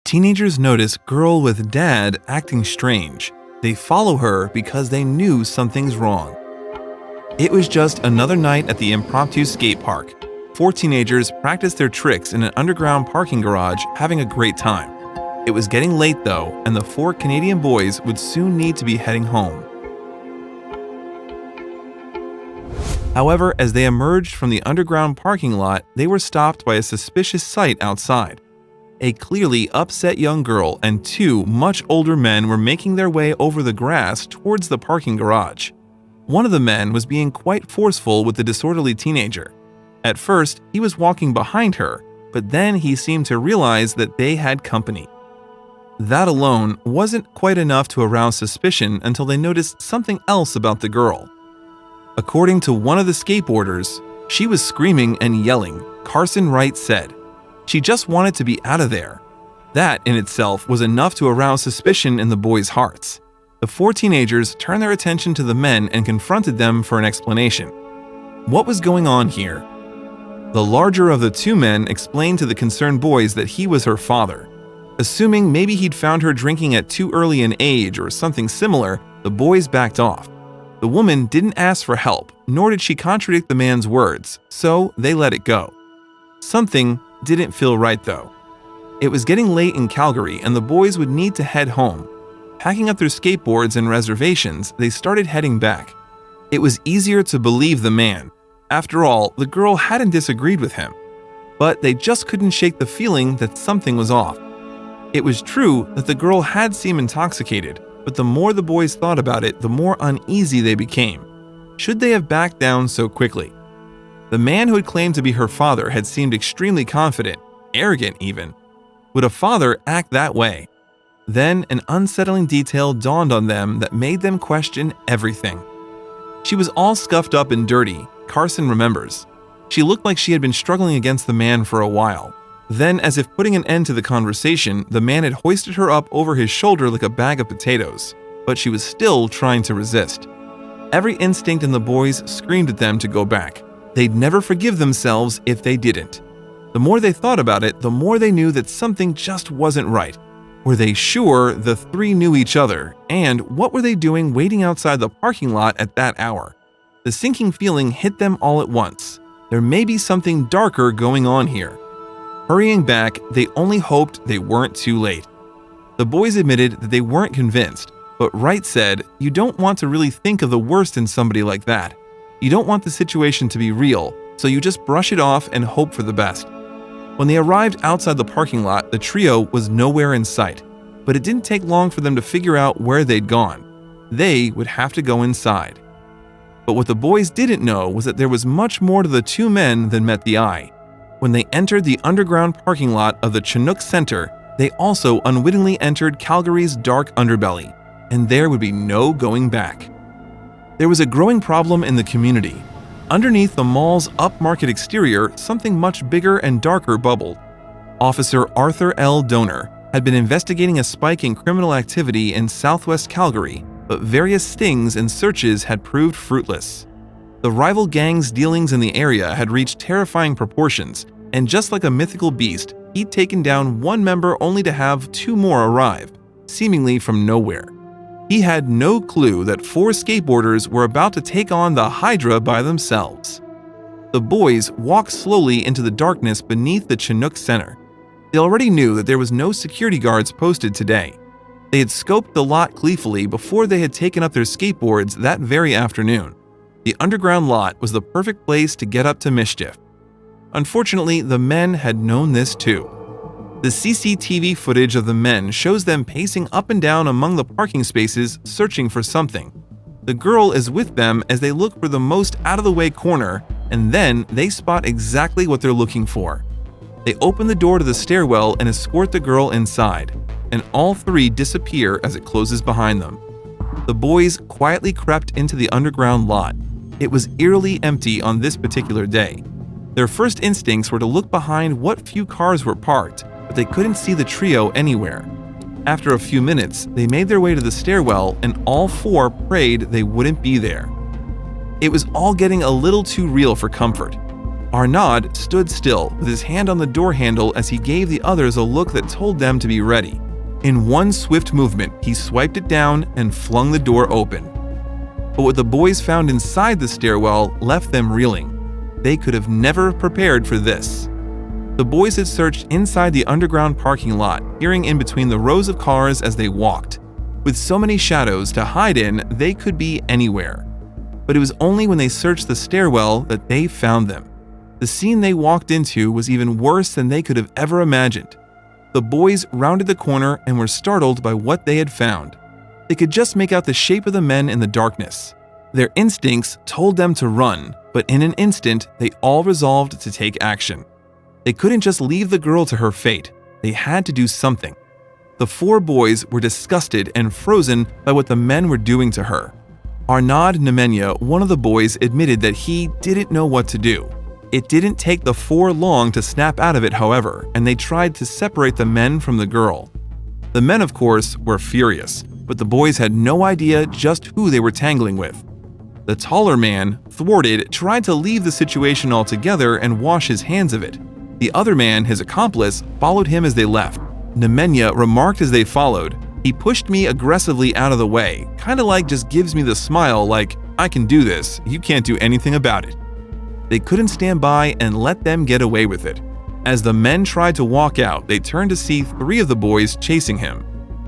Teenagers notice girl with dad acting strange. They follow her because they knew something's wrong. It was just another night at the impromptu skate park. 4 teenagers practiced their tricks in an underground parking garage, having a great time. It was getting late though, and the 4 Canadian boys would soon need to be heading home. However, as they emerged from the underground parking lot, they were stopped by a suspicious sight outside. A clearly upset young girl and 2 much older men were making their way over the grass towards the parking garage. One of the men was being quite forceful with the disorderly teenager. At first, he was walking behind her, but then he seemed to realize that they had company. That alone wasn't quite enough to arouse suspicion until they noticed something else about the girl. According to one of the skateboarders, she was screaming and yelling, Carson Wright said. She just wanted to be out of there. That in itself was enough to arouse suspicion in the boys' hearts. The 4 teenagers turned their attention to the men and confronted them for an explanation. What was going on here? The larger of the 2 men explained to the concerned boys that he was her father. Assuming maybe he'd found her drinking at too early an age or something similar, the boys backed off. The woman didn't ask for help, nor did she contradict the man's words, so they let it go. Something didn't feel right though. It was getting late in Calgary and the boys would need to head home. Packing up their skateboards and reservations, they started heading back. It was easier to believe the man. After all, the girl hadn't disagreed with him. But they just couldn't shake the feeling that something was off. It was true that the girl had seemed intoxicated, but the more the boys thought about it, the more uneasy they became. Should they have backed down so quickly? The man who had claimed to be her father had seemed extremely confident, arrogant even. Would a father act that way? Then an unsettling detail dawned on them that made them question everything. She was all scuffed up and dirty, Carson remembers. She looked like she had been struggling against the man for a while. Then, as if putting an end to the conversation, the man had hoisted her up over his shoulder like a bag of potatoes, but she was still trying to resist. Every instinct in the boys screamed at them to go back. They'd never forgive themselves if they didn't. The more they thought about it, the more they knew that something just wasn't right. Were they sure the 3 knew each other? And what were they doing waiting outside the parking lot at that hour? The sinking feeling hit them all at once. There may be something darker going on here. Hurrying back, they only hoped they weren't too late. The boys admitted that they weren't convinced, but Wright said, "You don't want to really think of the worst in somebody like that. You don't want the situation to be real, so you just brush it off and hope for the best." When they arrived outside the parking lot, the trio was nowhere in sight, but it didn't take long for them to figure out where they'd gone. They would have to go inside. But what the boys didn't know was that there was much more to the 2 men than met the eye. When they entered the underground parking lot of the Chinook Center, they also unwittingly entered Calgary's dark underbelly, and there would be no going back. There was a growing problem in the community. Underneath the mall's upmarket exterior, something much bigger and darker bubbled. Officer Arthur L. Donor had been investigating a spike in criminal activity in southwest Calgary, but various stings and searches had proved fruitless. The rival gangs' dealings in the area had reached terrifying proportions, and just like a mythical beast, he'd taken down 1 member only to have 2 more arrive, seemingly from nowhere. He had no clue that 4 skateboarders were about to take on the Hydra by themselves. The boys walked slowly into the darkness beneath the Chinook Center. They already knew that there was no security guards posted today. They had scoped the lot gleefully before they had taken up their skateboards that very afternoon. The underground lot was the perfect place to get up to mischief. Unfortunately, the men had known this too. The CCTV footage of the men shows them pacing up and down among the parking spaces, searching for something. The girl is with them as they look for the most out-of-the-way corner, and then they spot exactly what they're looking for. They open the door to the stairwell and escort the girl inside, and all 3 disappear as it closes behind them. The boys quietly crept into the underground lot. It was eerily empty on this particular day. Their first instincts were to look behind what few cars were parked, but they couldn't see the trio anywhere. After a few minutes, they made their way to the stairwell and all 4 prayed they wouldn't be there. It was all getting a little too real for comfort. Arnaud stood still with his hand on the door handle as he gave the others a look that told them to be ready. In one swift movement, he swiped it down and flung the door open. But what the boys found inside the stairwell left them reeling. They could have never prepared for this. The boys had searched inside the underground parking lot, peering in between the rows of cars as they walked. With so many shadows to hide in, they could be anywhere. But it was only when they searched the stairwell that they found them. The scene they walked into was even worse than they could have ever imagined. The boys rounded the corner and were startled by what they had found. They could just make out the shape of the men in the darkness. Their instincts told them to run, but in an instant, they all resolved to take action. They couldn't just leave the girl to her fate. They had to do something. The 4 boys were disgusted and frozen by what the men were doing to her. Arnaud Nemenya, one of the boys, admitted that he didn't know what to do. It didn't take the 4 long to snap out of it, however, and they tried to separate the men from the girl. The men, of course, were furious, but the boys had no idea just who they were tangling with. The taller man, thwarted, tried to leave the situation altogether and wash his hands of it. The other man, his accomplice, followed him as they left. Nemenya remarked as they followed, "He pushed me aggressively out of the way, kinda like just gives me the smile like, I can do this, you can't do anything about it." They couldn't stand by and let them get away with it. As the men tried to walk out, they turned to see 3 of the boys chasing him.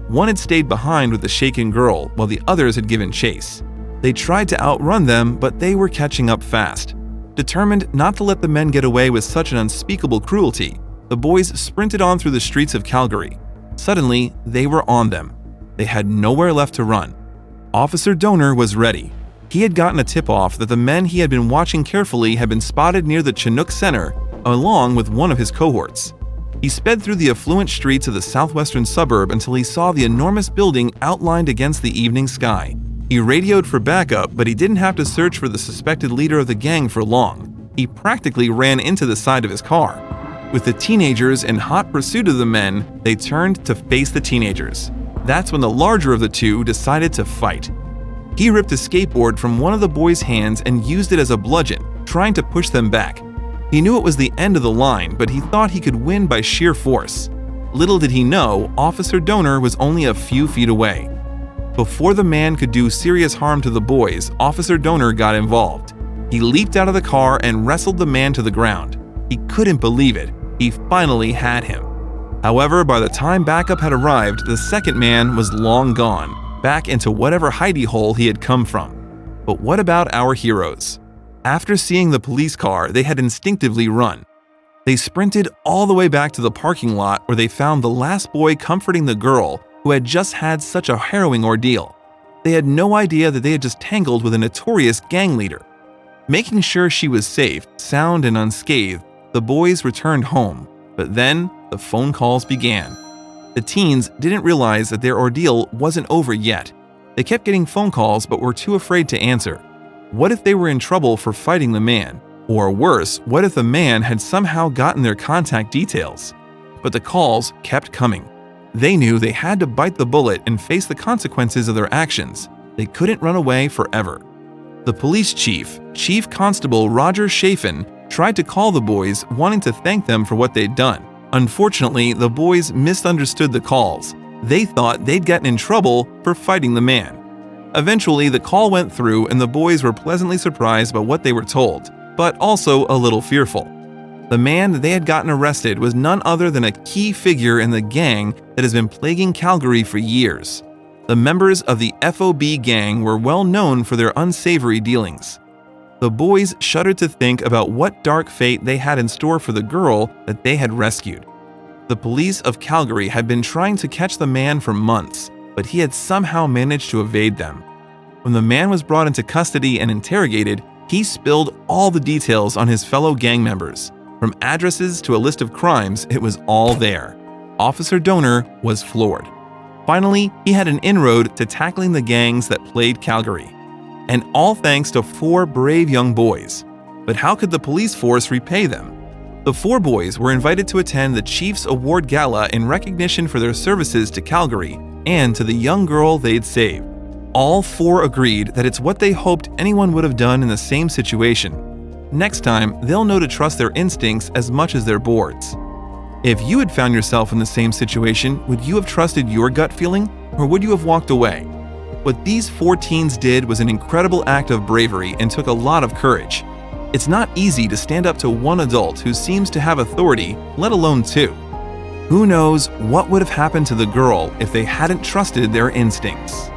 One had stayed behind with the shaken girl, while the others had given chase. They tried to outrun them, but they were catching up fast. Determined not to let the men get away with such an unspeakable cruelty, the boys sprinted on through the streets of Calgary. Suddenly, they were on them. They had nowhere left to run. Officer Donor was ready. He had gotten a tip-off that the men he had been watching carefully had been spotted near the Chinook Center, along with one of his cohorts. He sped through the affluent streets of the southwestern suburb until he saw the enormous building outlined against the evening sky. He radioed for backup, but he didn't have to search for the suspected leader of the gang for long. He practically ran into the side of his car. With the teenagers in hot pursuit of the men, they turned to face the teenagers. That's when the larger of the 2 decided to fight. He ripped a skateboard from one of the boys' hands and used it as a bludgeon, trying to push them back. He knew it was the end of the line, but he thought he could win by sheer force. Little did he know, Officer Donor was only a few feet away. Before the man could do serious harm to the boys, Officer Donor got involved. He leaped out of the car and wrestled the man to the ground. He couldn't believe it. He finally had him. However, by the time backup had arrived, the second man was long gone, back into whatever hidey hole he had come from. But what about our heroes? After seeing the police car, they had instinctively run. They sprinted all the way back to the parking lot where they found the last boy comforting the girl who had just had such a harrowing ordeal. They had no idea that they had just tangled with a notorious gang leader. Making sure she was safe, sound and unscathed, the boys returned home. But then, the phone calls began. The teens didn't realize that their ordeal wasn't over yet. They kept getting phone calls but were too afraid to answer. What if they were in trouble for fighting the man? Or worse, what if the man had somehow gotten their contact details? But the calls kept coming. They knew they had to bite the bullet and face the consequences of their actions. They couldn't run away forever. The police chief, Chief Constable Roger Chafin, tried to call the boys, wanting to thank them for what they'd done. Unfortunately, the boys misunderstood the calls. They thought they'd gotten in trouble for fighting the man. Eventually, the call went through and the boys were pleasantly surprised by what they were told, but also a little fearful. The man that they had gotten arrested was none other than a key figure in the gang that has been plaguing Calgary for years. The members of the FOB gang were well known for their unsavory dealings. The boys shuddered to think about what dark fate they had in store for the girl that they had rescued. The police of Calgary had been trying to catch the man for months, but he had somehow managed to evade them. When the man was brought into custody and interrogated, he spilled all the details on his fellow gang members. From addresses to a list of crimes, it was all there. Officer Donor was floored. Finally, he had an inroad to tackling the gangs that plagued Calgary. And all thanks to 4 brave young boys. But how could the police force repay them? The 4 boys were invited to attend the Chief's Award Gala in recognition for their services to Calgary and to the young girl they'd saved. All 4 agreed that it's what they hoped anyone would have done in the same situation. Next time, they'll know to trust their instincts as much as their boards. If you had found yourself in the same situation, would you have trusted your gut feeling, or would you have walked away? What these 4 teens did was an incredible act of bravery and took a lot of courage. It's not easy to stand up to one adult who seems to have authority, let alone 2. Who knows what would have happened to the girl if they hadn't trusted their instincts?